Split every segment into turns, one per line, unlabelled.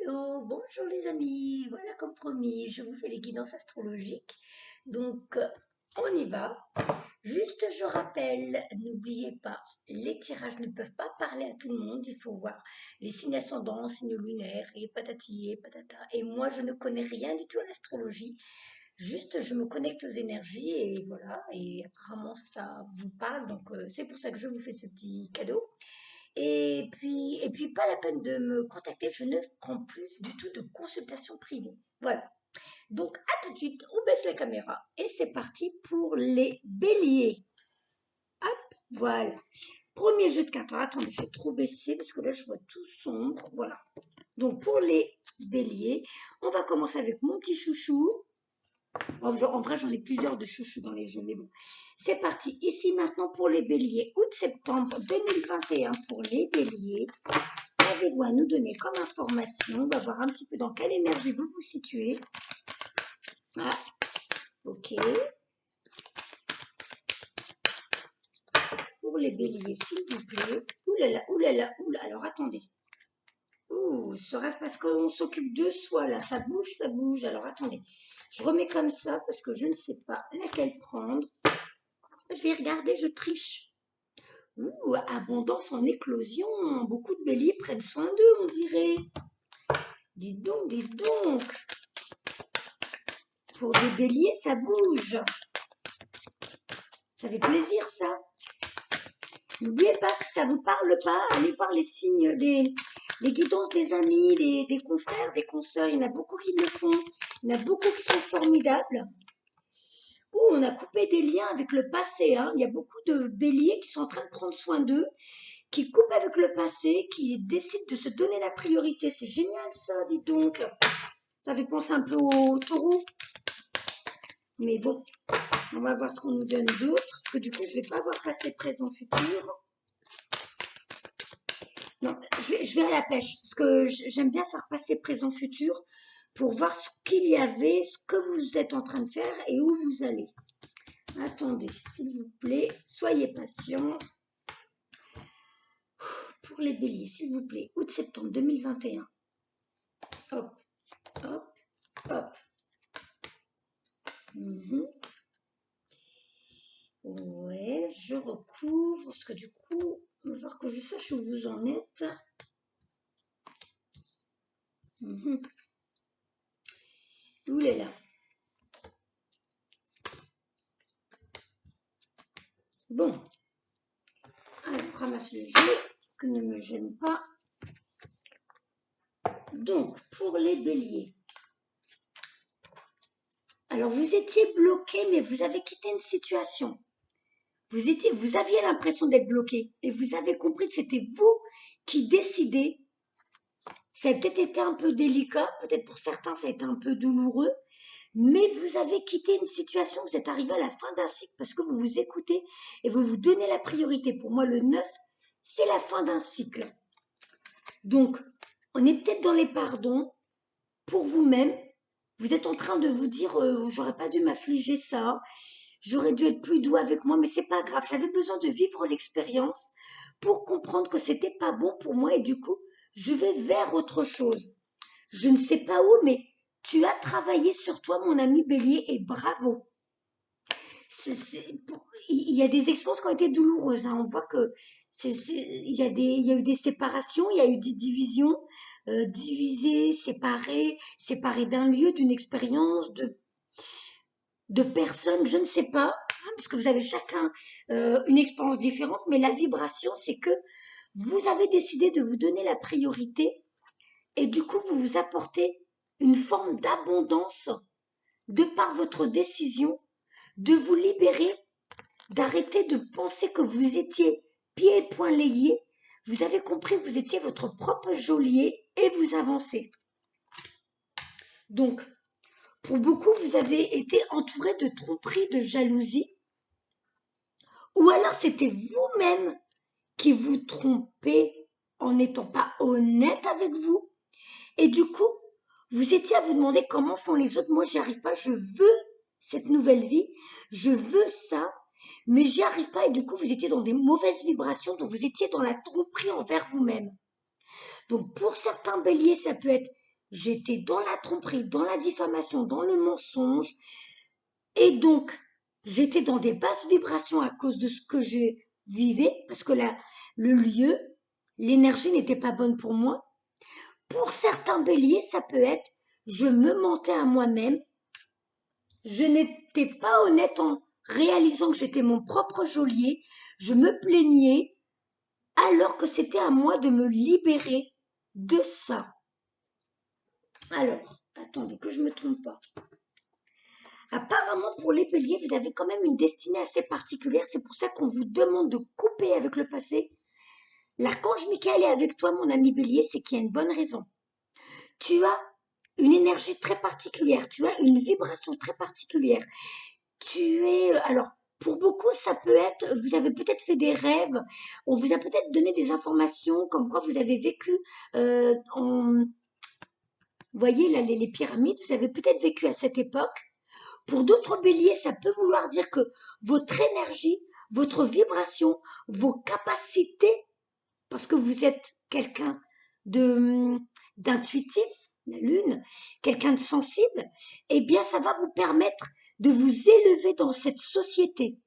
Hello, bonjour les amis. Voilà, comme promis, je vous fais les guidances astrologiques. Donc, on y va. Juste, je rappelle, n'oubliez pas, les tirages ne peuvent pas parler à tout le monde. Il faut voir les signes ascendants, signes lunaires et patati et patata. Et moi, je ne connais rien du tout en astrologie. Juste, je me connecte aux énergies et voilà. Et apparemment, ça vous parle. Donc, c'est pour ça que je vous fais ce petit cadeau. Et puis, pas la peine de me contacter, je ne prends plus du tout de consultation privée. Voilà. Donc, à tout de suite, on baisse la caméra et c'est parti pour les béliers. Hop, voilà. Premier jeu de cartes. Alors, attendez, je vais trop baisser parce que là, je vois tout sombre. Voilà. Donc, pour les béliers, on va commencer avec mon petit chouchou. En vrai, j'en ai plusieurs de chouchous dans les jeux, mais bon. C'est parti. Ici, maintenant, pour les béliers. Août-septembre 2021 pour les béliers. Qu'avez-vous à nous donner comme information? On va voir un petit peu dans quelle énergie vous vous situez. Ah, ok. Pour les béliers, s'il vous plaît. Ouh là là, ouh là là, ouh là. Alors, attendez. Ouh, serait-ce parce qu'on s'occupe de soi, là? Ça bouge, ça bouge. Alors, attendez. Je remets comme ça parce que je ne sais pas laquelle prendre. Je vais regarder, je triche. Ouh, abondance en éclosion. Beaucoup de béliers prennent soin d'eux, on dirait. Dites donc, dites donc. Pour des béliers, ça bouge. Ça fait plaisir, ça. N'oubliez pas, si ça ne vous parle pas, allez voir les signes, les guidances des amis, des confrères, des consoeurs. Il y en a beaucoup qui le font. Il y en a beaucoup qui sont formidables. Ouh, on a coupé des liens avec le passé. Hein. Il y a beaucoup de béliers qui sont en train de prendre soin d'eux, qui coupent avec le passé, qui décident de se donner la priorité. C'est génial, ça, dites donc. Ça fait penser un peu au taureau. Mais bon, on va voir ce qu'on nous donne d'autre. Parce que du coup, je ne vais pas avoir passé, présent, futur. Non, je vais à la pêche. Parce que j'aime bien faire passer, présent, futur. Pour voir ce qu'il y avait, ce que vous êtes en train de faire et où vous allez. Attendez, s'il vous plaît, soyez patient. Pour les béliers, s'il vous plaît, août-septembre 2021. Hop, hop, hop. Ouais, je recouvre, parce que du coup, il va falloir que je sache où vous en êtes. Ouh là là. Bon, alors ramasse le jeu, que ne me gêne pas. Donc, pour les béliers. Alors, vous étiez bloqué, mais vous avez quitté une situation. Vous aviez l'impression d'être bloqué et vous avez compris que c'était vous qui décidez. Ça a peut-être été un peu délicat, peut-être pour certains ça a été un peu douloureux, mais vous avez quitté une situation, vous êtes arrivé à la fin d'un cycle parce que vous vous écoutez et vous vous donnez la priorité. Pour moi, le 9, c'est la fin d'un cycle. Donc, on est peut-être dans les pardons pour vous-même. Vous êtes en train de vous dire, j'aurais pas dû m'affliger ça, j'aurais dû être plus doux avec moi, mais c'est pas grave. J'avais besoin de vivre l'expérience pour comprendre que c'était pas bon pour moi et du coup, je vais vers autre chose. Je ne sais pas où, mais tu as travaillé sur toi, mon ami Bélier, et bravo. Il y a des expériences qui ont été douloureuses. Hein. On voit que il y a eu des séparations, il y a eu des divisions, divisées, séparées d'un lieu, d'une expérience, de personnes, je ne sais pas, hein, parce que vous avez chacun une expérience différente, mais la vibration, c'est que vous avez décidé de vous donner la priorité et du coup, vous vous apportez une forme d'abondance de par votre décision de vous libérer, d'arrêter de penser que vous étiez pieds et poings liés. Vous avez compris que vous étiez votre propre geôlier et vous avancez. Donc, pour beaucoup, vous avez été entouré de tromperies, de jalousie, ou alors c'était vous-même qui vous trompez en n'étant pas honnête avec vous. Et du coup, vous étiez à vous demander comment font les autres. Moi, j'y arrive pas. Je veux cette nouvelle vie. Je veux ça. Mais j'y arrive pas. Et du coup, vous étiez dans des mauvaises vibrations. Donc, vous étiez dans la tromperie envers vous-même. Donc, pour certains béliers, ça peut être j'étais dans la tromperie, dans la diffamation, dans le mensonge. Et donc, j'étais dans des basses vibrations à cause de ce que je vivais, parce que le lieu, l'énergie n'était pas bonne pour moi. Pour certains béliers, ça peut être, je me mentais à moi-même, je n'étais pas honnête en réalisant que j'étais mon propre geôlier, je me plaignais, alors que c'était à moi de me libérer de ça. Alors, attendez que je ne me trompe pas. Apparemment, pour les béliers, vous avez quand même une destinée assez particulière. C'est pour ça qu'on vous demande de couper avec le passé. L'archange Michael est avec toi, mon ami bélier, c'est qu'il y a une bonne raison. Tu as une énergie très particulière, tu as une vibration très particulière. Alors, pour beaucoup, ça peut être, vous avez peut-être fait des rêves, on vous a peut-être donné des informations comme quoi vous avez vécu vous voyez, là, les pyramides, vous avez peut-être vécu à cette époque. Pour d'autres béliers, ça peut vouloir dire que votre énergie, votre vibration, vos capacités, parce que vous êtes quelqu'un d'intuitif, la lune, quelqu'un de sensible, eh bien, ça va vous permettre de vous élever dans cette société.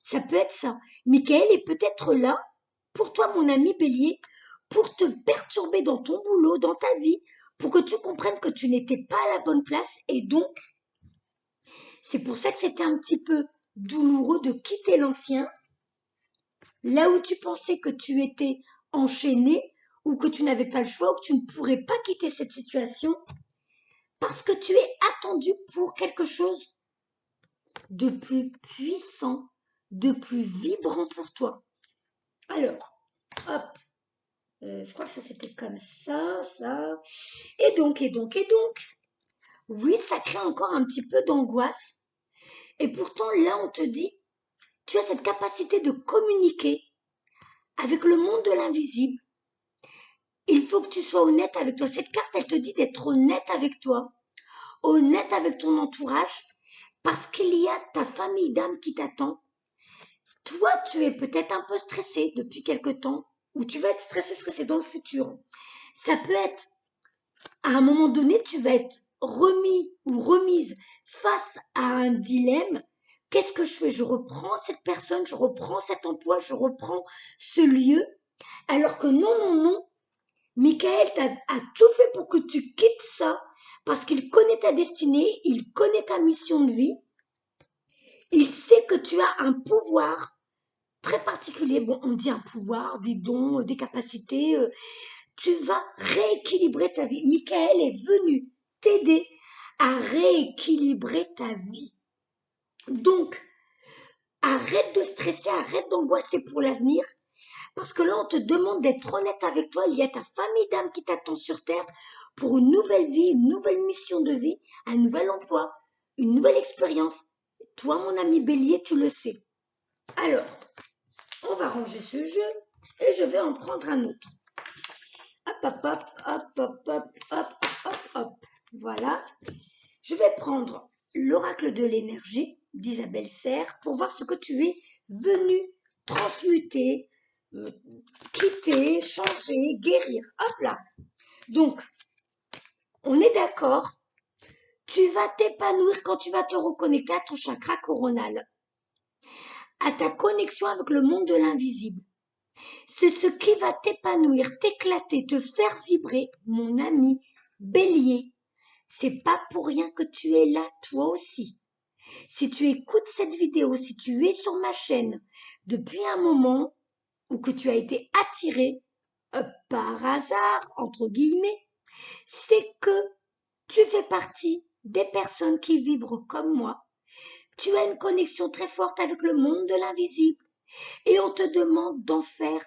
Ça peut être ça. Michael est peut-être là, pour toi, mon ami bélier, pour te perturber dans ton boulot, dans ta vie, pour que tu comprennes que tu n'étais pas à la bonne place. Et donc, c'est pour ça que c'était un petit peu douloureux de quitter l'ancien, là où tu pensais que tu étais enchaîné, ou que tu n'avais pas le choix, ou que tu ne pourrais pas quitter cette situation, parce que tu es attendu pour quelque chose de plus puissant, de plus vibrant pour toi. Alors, hop, je crois que ça c'était comme ça, et donc, oui, ça crée encore un petit peu d'angoisse, et pourtant là on te dit, tu as cette capacité de communiquer avec le monde de l'invisible. Il faut que tu sois honnête avec toi. Cette carte, elle te dit d'être honnête avec toi, honnête avec ton entourage, parce qu'il y a ta famille d'âme qui t'attend. Toi, tu es peut-être un peu stressé depuis quelque temps, ou tu vas être stressé parce que c'est dans le futur. Ça peut être, à un moment donné, tu vas être remis ou remise face à un dilemme. Qu'est-ce que je fais? Je reprends cette personne, je reprends cet emploi, je reprends ce lieu, alors que non, Michael a tout fait pour que tu quittes ça, parce qu'il connaît ta destinée, il connaît ta mission de vie, il sait que tu as un pouvoir très particulier. Bon, on dit un pouvoir, des dons, des capacités. Tu vas rééquilibrer ta vie. Michael est venu t'aider à rééquilibrer ta vie. Donc, arrête de stresser, arrête d'angoisser pour l'avenir. Parce que là, on te demande d'être honnête avec toi. Il y a ta famille d'âme qui t'attend sur Terre pour une nouvelle vie, une nouvelle mission de vie, un nouvel emploi, une nouvelle expérience. Toi, mon ami bélier, tu le sais. Alors, on va ranger ce jeu et je vais en prendre un autre. Hop, hop, hop, hop, hop, hop, hop, hop, hop. Voilà. Je vais prendre l'oracle de l'énergie d'Isabelle Serre pour voir ce que tu es venu transmuter, quitter, changer, guérir. Hop là. Donc, on est d'accord. Tu vas t'épanouir quand tu vas te reconnecter à ton chakra coronal, à ta connexion avec le monde de l'invisible. C'est ce qui va t'épanouir, t'éclater, te faire vibrer, mon ami bélier. C'est pas pour rien que tu es là, toi aussi. Si tu écoutes cette vidéo, si tu es sur ma chaîne depuis un moment, ou que tu as été attiré par hasard, entre guillemets, c'est que tu fais partie des personnes qui vibrent comme moi. Tu as une connexion très forte avec le monde de l'invisible et on te demande d'en faire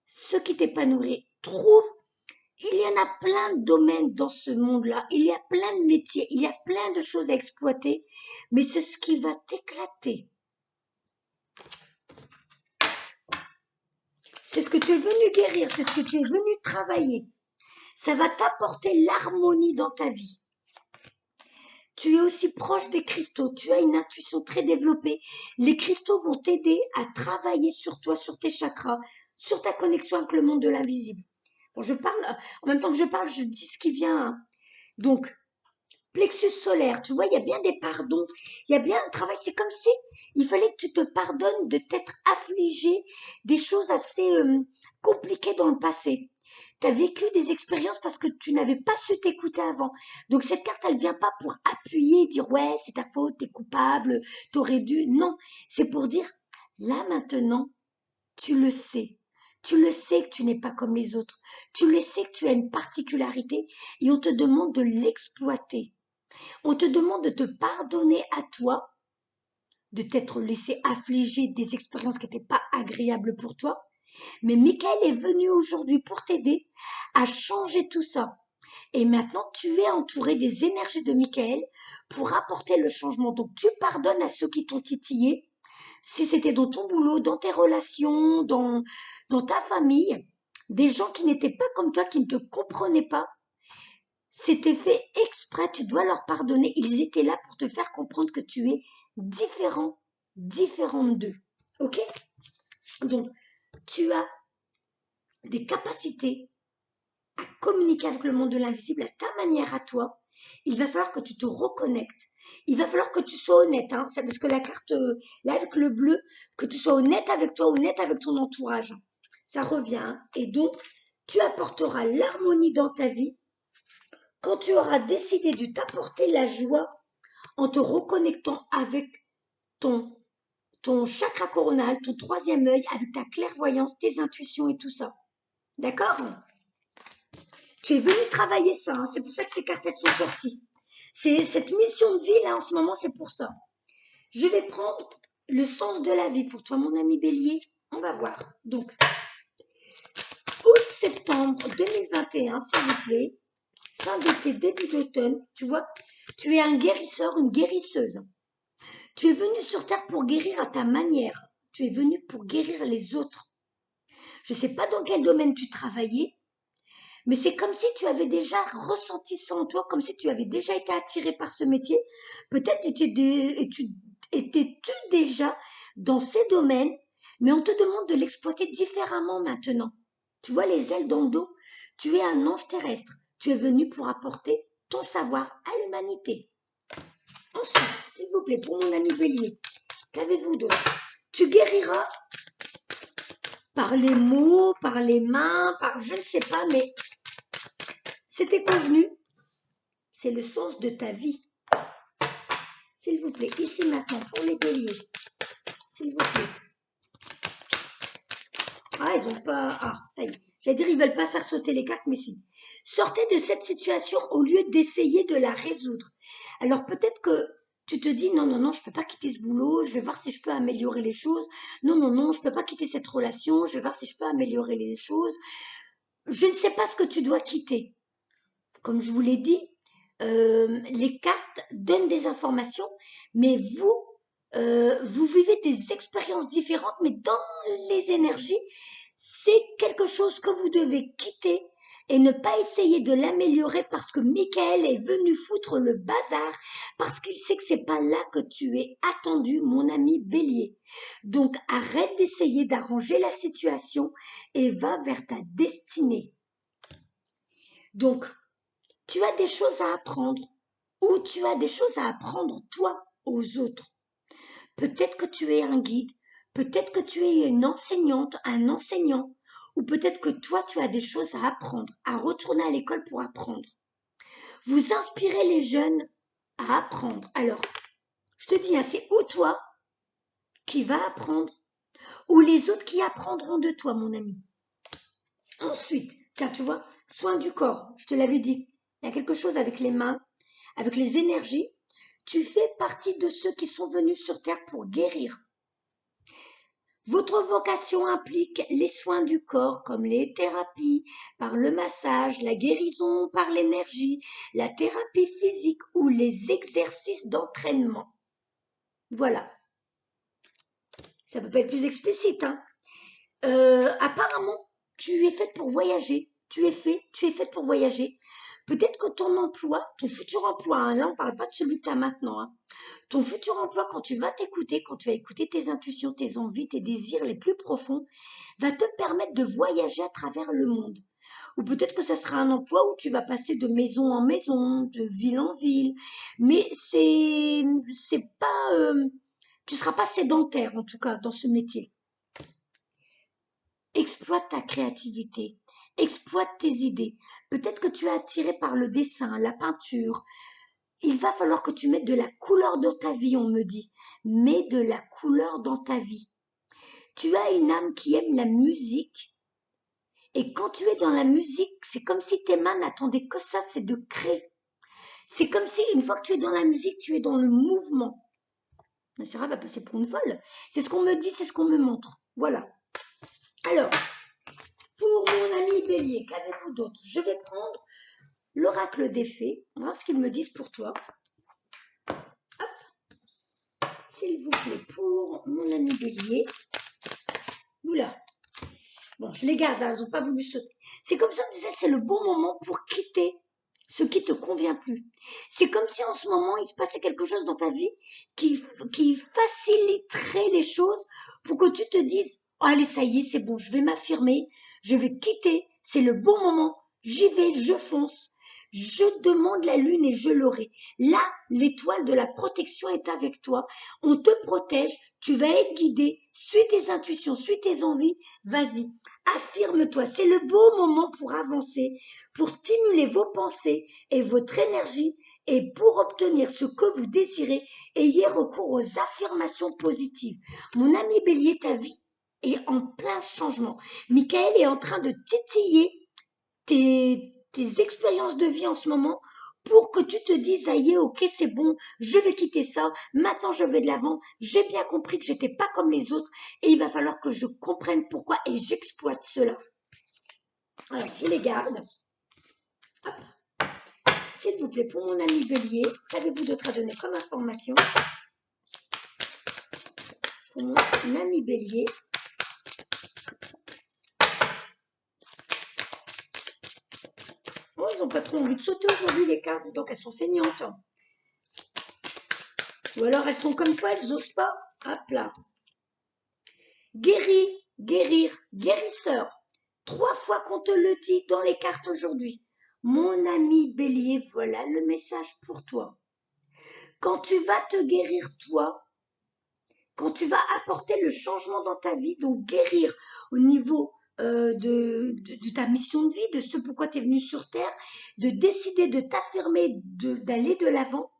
ce qui t'épanouirait. Trouve, il y en a plein de domaines dans ce monde-là, il y a plein de métiers, il y a plein de choses à exploiter, mais c'est ce qui va t'éclater. C'est ce que tu es venu guérir, c'est ce que tu es venu travailler. Ça va t'apporter l'harmonie dans ta vie. Tu es aussi proche des cristaux, tu as une intuition très développée. Les cristaux vont t'aider à travailler sur toi, sur tes chakras, sur ta connexion avec le monde de l'invisible. Bon, je parle, en même temps que je parle, je dis ce qui vient, hein. Donc, plexus solaire, tu vois, il y a bien des pardons, il y a bien un travail. C'est comme si il fallait que tu te pardonnes de t'être affligé des choses assez compliquées dans le passé. Tu as vécu des expériences parce que tu n'avais pas su t'écouter avant. Donc cette carte, elle vient pas pour appuyer, dire ouais, c'est ta faute, t'es coupable, t'aurais dû. Non, c'est pour dire là maintenant, tu le sais. Tu le sais que tu n'es pas comme les autres. Tu le sais que tu as une particularité et on te demande de l'exploiter. On te demande de te pardonner à toi, de t'être laissé affliger des expériences qui n'étaient pas agréables pour toi. Mais Michael est venu aujourd'hui pour t'aider à changer tout ça. Et maintenant, tu es entouré des énergies de Michael pour apporter le changement. Donc, tu pardonnes à ceux qui t'ont titillé. Si c'était dans ton boulot, dans tes relations, dans ta famille, des gens qui n'étaient pas comme toi, qui ne te comprenaient pas, c'était fait exprès, tu dois leur pardonner. Ils étaient là pour te faire comprendre que tu es différent, différente d'eux. Ok? Donc, tu as des capacités à communiquer avec le monde de l'invisible à ta manière à toi. Il va falloir que tu te reconnectes. Il va falloir que tu sois honnête. Hein. C'est parce que la carte, là, avec le bleu, que tu sois honnête avec toi, honnête avec ton entourage. Ça revient. Hein. Et donc, tu apporteras l'harmonie dans ta vie quand tu auras décidé de t'apporter la joie en te reconnectant avec ton, ton chakra coronal, ton troisième œil, avec ta clairvoyance, tes intuitions et tout ça. D'accord? Tu es venu travailler ça, hein, c'est pour ça que ces cartes elles sont sorties. C'est cette mission de vie là en ce moment, c'est pour ça. Je vais prendre le sens de la vie pour toi, mon ami Bélier. On va voir. Donc, août-septembre 2021, s'il vous plaît. Fin d'été, début d'automne. Tu vois, tu es un guérisseur, une guérisseuse. Tu es venu sur Terre pour guérir à ta manière. Tu es venu pour guérir les autres. Je ne sais pas dans quel domaine tu travaillais, mais c'est comme si tu avais déjà ressenti ça en toi, comme si tu avais déjà été attiré par ce métier. Peut-être étais-tu déjà dans ces domaines, mais on te demande de l'exploiter différemment maintenant. Tu vois les ailes dans le dos? Tu es un ange terrestre. Tu es venu pour apporter ton savoir à l'humanité. Ensuite, s'il vous plaît, pour mon ami Bélier, qu'avez-vous d'autre? Tu guériras par les mots, par les mains, par je ne sais pas, mais c'était convenu. C'est le sens de ta vie. S'il vous plaît, ici maintenant, pour les béliers. S'il vous plaît. Ah, ils n'ont pas... Ah, ça y est. J'allais dire, ils ne veulent pas faire sauter les cartes, mais si. Sortez de cette situation au lieu d'essayer de la résoudre. Alors peut-être que tu te dis, non, non, non, je ne peux pas quitter ce boulot, je vais voir si je peux améliorer les choses. Non, non, non, je ne peux pas quitter cette relation, je vais voir si je peux améliorer les choses. Je ne sais pas ce que tu dois quitter. Comme je vous l'ai dit, les cartes donnent des informations, mais vous vivez des expériences différentes, mais dans les énergies, c'est quelque chose que vous devez quitter et ne pas essayer de l'améliorer parce que Michael est venu foutre le bazar, parce qu'il sait que c'est pas là que tu es attendu, mon ami Bélier. Donc arrête d'essayer d'arranger la situation et va vers ta destinée. Donc, tu as des choses à apprendre ou tu as des choses à apprendre toi aux autres. Peut-être que tu es un guide, peut-être que tu es une enseignante, un enseignant, ou peut-être que toi tu as des choses à apprendre, à retourner à l'école pour apprendre. Vous inspirez les jeunes à apprendre. Alors, je te dis, hein, c'est ou toi qui vas apprendre, ou les autres qui apprendront de toi, mon ami. Ensuite, tiens, tu vois, soin du corps, je te l'avais dit, il y a quelque chose avec les mains, avec les énergies. Tu fais partie de ceux qui sont venus sur Terre pour guérir. Votre vocation implique les soins du corps comme les thérapies par le massage, la guérison par l'énergie, la thérapie physique ou les exercices d'entraînement. Voilà. Ça peut pas être plus explicite, hein. Apparemment, tu es faite pour voyager. Tu es faite pour voyager. Peut-être que ton emploi, ton futur emploi, hein, là on ne parle pas de celui que tu as maintenant, hein. Ton futur emploi, quand tu vas t'écouter, quand tu vas écouter tes intuitions, tes envies, tes désirs les plus profonds, va te permettre de voyager à travers le monde. ou peut-être que ça sera un emploi où tu vas passer de maison en maison, de ville en ville, mais c'est pas, tu seras pas sédentaire en tout cas dans ce métier. Exploite ta créativité, exploite tes idées. Peut-être que tu es attiré par le dessin, la peinture. Il va falloir que tu mettes de la couleur dans ta vie, on me dit. Mets de la couleur dans ta vie. Tu as une âme qui aime la musique. Et quand tu es dans la musique, c'est comme si tes mains n'attendaient que ça, c'est de créer. C'est comme si une fois que tu es dans la musique, tu es dans le mouvement. Sarah va passer pour une folle. C'est ce qu'on me dit, c'est ce qu'on me montre. Voilà. Alors, pour mon ami Bélier, qu'avez-vous d'autre? Je vais prendre l'oracle des fées. On va voir ce qu'ils me disent pour toi. Hop. S'il vous plaît, pour mon ami Bélier. Oula. Bon, je les garde, hein, elles n'ont pas voulu sauter. C'est comme ça, on disait, c'est le bon moment pour quitter ce qui te convient plus. C'est comme si en ce moment, il se passait quelque chose dans ta vie qui faciliterait les choses pour que tu te dises, oh, allez, ça y est, c'est bon, je vais m'affirmer, je vais quitter, c'est le bon moment, j'y vais, je fonce. Je demande la lune et je l'aurai. Là, l'étoile de la protection est avec toi. On te protège, tu vas être guidé. Suis tes intuitions, suis tes envies. Vas-y, affirme-toi. C'est le beau moment pour avancer, pour stimuler vos pensées et votre énergie. Et pour obtenir ce que vous désirez, ayez recours aux affirmations positives. Mon ami Bélier, ta vie est en plein changement. Michael est en train de titiller tes expériences de vie en ce moment pour que tu te dises, ah yeah, ok, c'est bon, je vais quitter ça, maintenant je vais de l'avant, j'ai bien compris que j'étais pas comme les autres et il va falloir que je comprenne pourquoi et j'exploite cela. Alors, je les garde. Hop. S'il vous plaît, pour mon ami Bélier, qu'avez-vous d'autre à donner comme information? Pour mon ami Bélier, oh, ils n'ont pas trop envie de sauter aujourd'hui les cartes, donc elles sont feignantes. Ou alors elles sont comme toi, elles n'osent pas. Hop là. Guérir, guérir, guérisseur. 3 fois qu'on te le dit dans les cartes aujourd'hui. Mon ami Bélier, voilà le message pour toi. Quand tu vas te guérir toi, quand tu vas apporter le changement dans ta vie, donc guérir au niveau de ta mission de vie, de ce pourquoi tu es venu sur Terre, de décider de t'affirmer, d'aller de l'avant,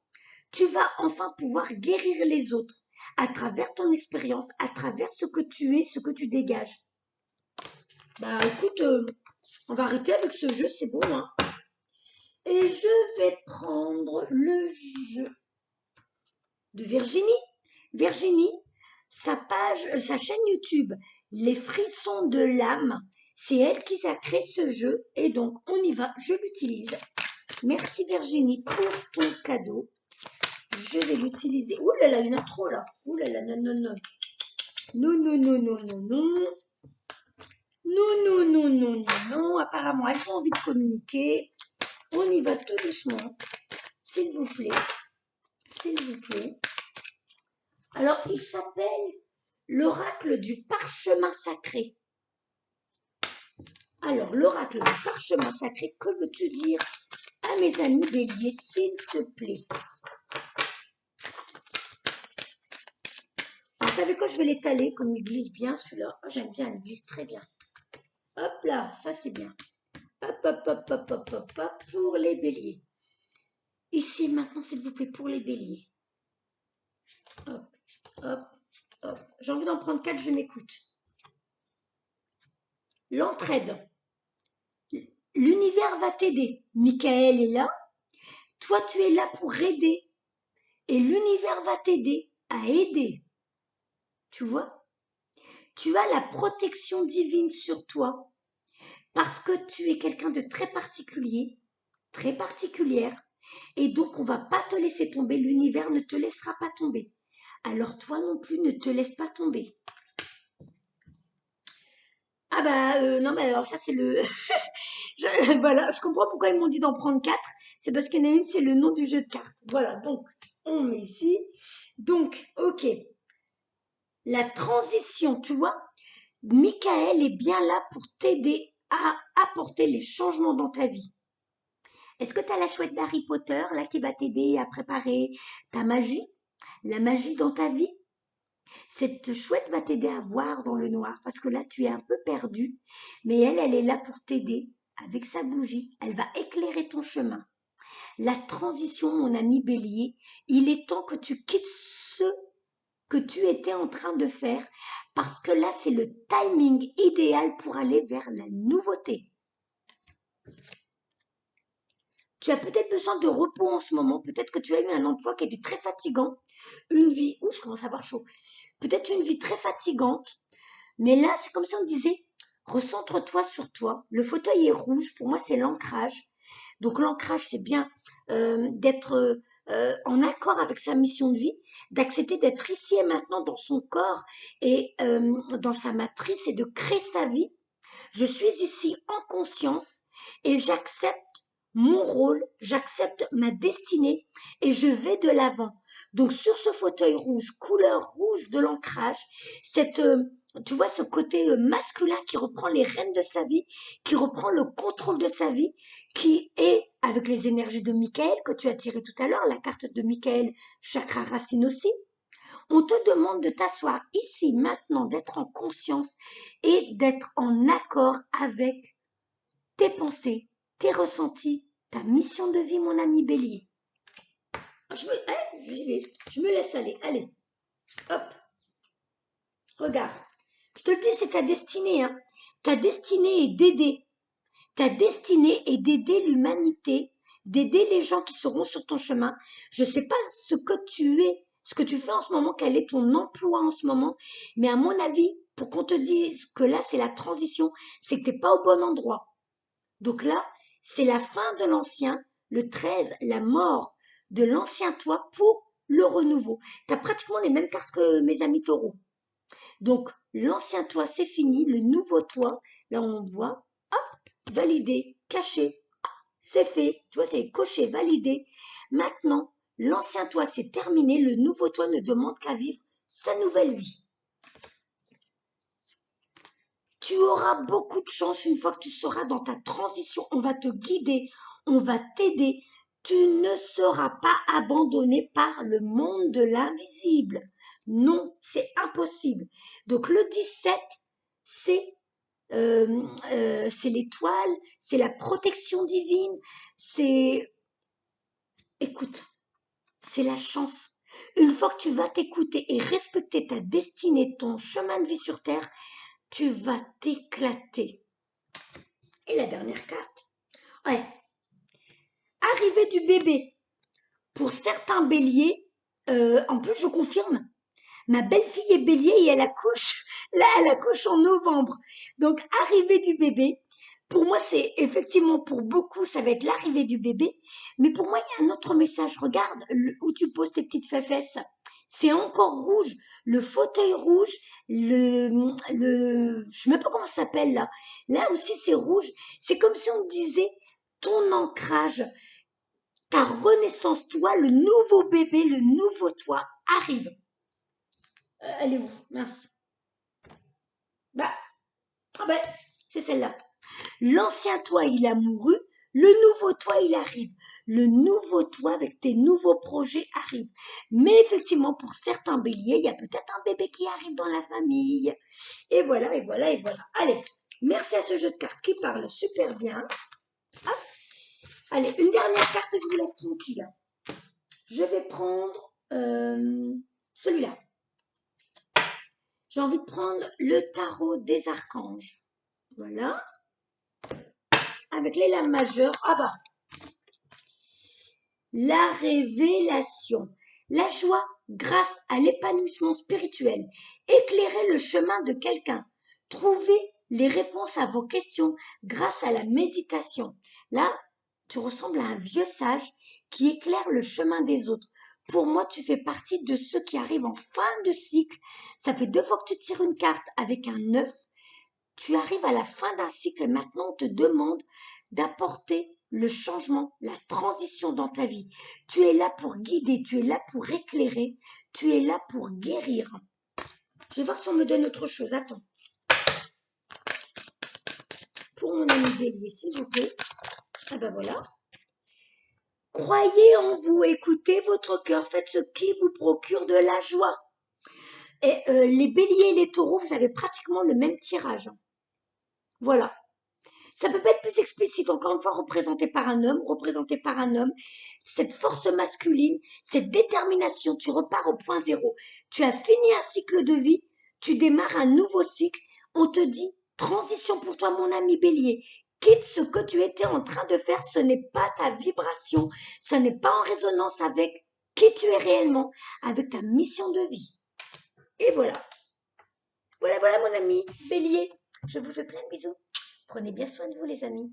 tu vas enfin pouvoir guérir les autres à travers ton expérience, à travers ce que tu es, ce que tu dégages. Bah écoute, on va arrêter avec ce jeu, c'est bon, hein. Et je vais prendre le jeu de Virginie. Virginie, sa chaîne YouTube, Les Frissons de l'âme, c'est elle qui a créé ce jeu. Et donc, on y va, je l'utilise. Merci Virginie pour ton cadeau. Je vais l'utiliser. Ouh là là, il y en a trop là. Ouh là là, non, non, non. Non, non, non, non, non, non. Non, non, non, non, non, non. Apparemment, elles ont envie de communiquer. On y va tout doucement. S'il vous plaît. S'il vous plaît. Alors, il s'appelle l'oracle du parchemin sacré. Alors, l'oracle du parchemin sacré, que veux-tu dire à mes amis béliers, s'il te plaît? Vous savez quoi, je vais l'étaler comme il glisse bien celui-là. Oh, j'aime bien, il glisse très bien. Hop là, ça c'est bien. Hop, hop, hop, hop, hop, hop, hop, pour les béliers. Ici, maintenant, s'il vous plaît, pour les béliers. Hop, hop, hop. J'ai envie d'en prendre 4, je m'écoute. L'entraide. L'univers va t'aider. Michael est là. Toi, tu es là pour aider. Et l'univers va t'aider à aider. Tu vois? Tu as la protection divine sur toi. Parce que tu es quelqu'un de très particulier, très particulière. Et donc, on ne va pas te laisser tomber. L'univers ne te laissera pas tomber. Alors, toi non plus, ne te laisse pas tomber. Ah bah, non, mais alors ça, c'est le... voilà, je comprends pourquoi ils m'ont dit d'en prendre 4. C'est parce qu'il y en a une, c'est le nom du jeu de cartes. Voilà, donc, on met ici. Donc, ok. La transition, tu vois, Michael est bien là pour t'aider apporter les changements dans ta vie. Est-ce que tu as la chouette d'Harry Potter là qui va t'aider à préparer ta magie, la magie dans ta vie? Cette chouette va t'aider à voir dans le noir parce que là tu es un peu perdu, mais elle est là pour t'aider avec sa bougie. Elle va éclairer ton chemin. La transition, mon ami Bélier, il est temps que tu quittes ce que tu étais en train de faire parce que là c'est le timing idéal pour aller vers la nouveauté. Tu as peut-être besoin de repos en ce moment. Peut-être que tu as eu un emploi qui était très fatigant. Une vie, je commence à avoir chaud. Peut-être une vie très fatigante. Mais là, c'est comme si on disait, recentre-toi sur toi. Le fauteuil est rouge. Pour moi, c'est l'ancrage. Donc, l'ancrage, c'est bien d'être en accord avec sa mission de vie, d'accepter d'être ici et maintenant dans son corps et dans sa matrice et de créer sa vie. Je suis ici en conscience et j'accepte mon rôle, j'accepte ma destinée et je vais de l'avant. Donc sur ce fauteuil rouge, couleur rouge de l'ancrage, tu vois ce côté masculin qui reprend les rênes de sa vie, qui reprend le contrôle de sa vie, qui est avec les énergies de Michael que tu as tiré tout à l'heure, la carte de Michael, chakra racine aussi. On te demande de t'asseoir ici maintenant, d'être en conscience et d'être en accord avec tes pensées, tes ressentis, ta mission de vie, mon ami Bélier. J'y vais, je me laisse aller, allez, hop, regarde, je te le dis, c'est ta destinée, hein. Ta destinée est d'aider, ta destinée est d'aider l'humanité, d'aider les gens qui seront sur ton chemin. Je ne sais pas ce que tu es, ce que tu fais en ce moment, quel est ton emploi en ce moment, mais à mon avis, pour qu'on te dise que là, c'est la transition, c'est que tu n'es pas au bon endroit. Donc là, c'est la fin de l'ancien, le 13, la mort de l'ancien toi pour le renouveau. Tu as pratiquement les mêmes cartes que mes amis taureaux. Donc, l'ancien toi, c'est fini, le nouveau toi, là on voit, hop, validé, caché, c'est fait, tu vois, c'est coché, validé. Maintenant, l'ancien toi, c'est terminé, le nouveau toi ne demande qu'à vivre sa nouvelle vie. Tu auras beaucoup de chance une fois que tu seras dans ta transition. On va te guider, on va t'aider. Tu ne seras pas abandonné par le monde de l'invisible. Non, c'est impossible. Donc le 17, c'est l'étoile, c'est la protection divine, écoute, c'est la chance. Une fois que tu vas t'écouter et respecter ta destinée, ton chemin de vie sur Terre, tu vas t'éclater. Et la dernière carte, ouais, arrivée du bébé. Pour certains béliers, en plus je confirme, ma belle-fille est bélier et elle accouche en novembre. Donc arrivée du bébé, pour moi c'est effectivement pour beaucoup ça va être l'arrivée du bébé, mais pour moi il y a un autre message. Regarde où tu poses tes petites fesses. C'est encore rouge, le fauteuil rouge, je sais même pas comment ça s'appelle là. Là aussi c'est rouge. C'est comme si on disait ton ancrage, ta renaissance, toi, le nouveau bébé, le nouveau toi arrive. Elle est où? Mince. Bah, c'est celle-là. L'ancien toi, il a mouru. Le nouveau toi, il arrive. Le nouveau toi avec tes nouveaux projets arrive. Mais effectivement, pour certains béliers, il y a peut-être un bébé qui arrive dans la famille. Et voilà, et voilà, et voilà. Allez, merci à ce jeu de cartes qui parle super bien. Hop. Allez, une dernière carte et je vous laisse tranquille. Je vais prendre celui-là. J'ai envie de prendre le tarot des archanges. Voilà. Avec les lames majeures. Ah bah. La révélation. La joie grâce à l'épanouissement spirituel. Éclairer le chemin de quelqu'un. Trouver les réponses à vos questions grâce à la méditation. Là, tu ressembles à un vieux sage qui éclaire le chemin des autres. Pour moi, tu fais partie de ceux qui arrivent en fin de cycle. Ça fait 2 fois que tu tires une carte avec un 9. Tu arrives à la fin d'un cycle et maintenant on te demande d'apporter le changement, la transition dans ta vie. Tu es là pour guider, tu es là pour éclairer, tu es là pour guérir. Je vais voir si on me donne autre chose. Attends. pour mon ami Bélier, s'il vous plaît. Ah ben voilà. Croyez en vous, écoutez votre cœur, faites ce qui vous procure de la joie. Et les béliers et les taureaux, vous avez pratiquement le même tirage. Voilà. Ça peut pas être plus explicite, encore une fois, représenté par un homme, cette force masculine, cette détermination, tu repars au point zéro. Tu as fini un cycle de vie, tu démarres un nouveau cycle. On te dit, transition pour toi, mon ami bélier. Quitte ce que tu étais en train de faire, ce n'est pas ta vibration, ce n'est pas en résonance avec qui tu es réellement, avec ta mission de vie. Et voilà. Voilà, mon ami bélier. Je vous fais plein de bisous. Prenez bien soin de vous, les amis.